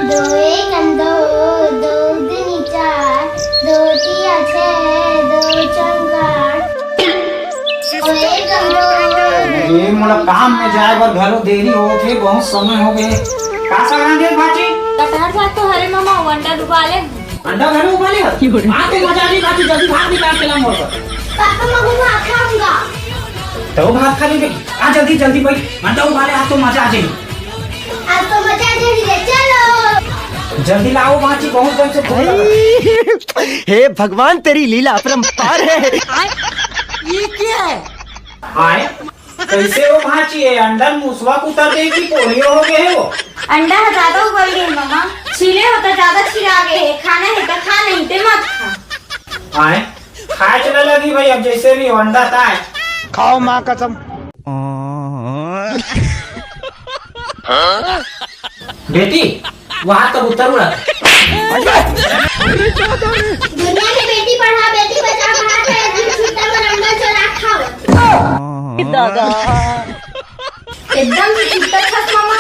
दो एक दो, दो दूनी चार, दो तिया छः, दो चौका दो एक दो। ये मोला काम में जाए बर घलो देरी होथे, बहुत समय हो गए। का सगरा दे भाजी कटहर साग तो हरे मामा अंडा डुबा ले। अंडा घर में उबाले हर आते मजा नहीं भाजी, जल्दी भात निकाल के ला मोर पर। पापा मैं भात खाऊंगा। तो भात खा ले आ जल्दी जल्दी भाई, अंडा उबाले आ तो मजा आ जाए। आज तो मजा आ जाएगी, चलो जल्दी लाओ भाजी, बहुत दिन से भूख लगा। हे भगवान तेरी लीला अपरंपार है। ये क्या है? हाय कैसे हो भाजी? ये अंडा मुसवा उतर गई कि पोलियो हो गए हो? अंडा ज्यादा उबल गए मामा, छीले हो तो ज्यादा छिला गए है, खाना है तो खा, नहीं तो मत खा। हाय खाए चला लगी भाई, अब जैसे भी हो अंडा ताए खाओ माँ कसम। बेटी वहाँ तक उतर उड़ा। दुनिया में बेटी पढ़ा बेटी बचा भारत है, एकदम छूटा पर अंडा चला खाओ। दादा एकदम से छूटा खस मामा।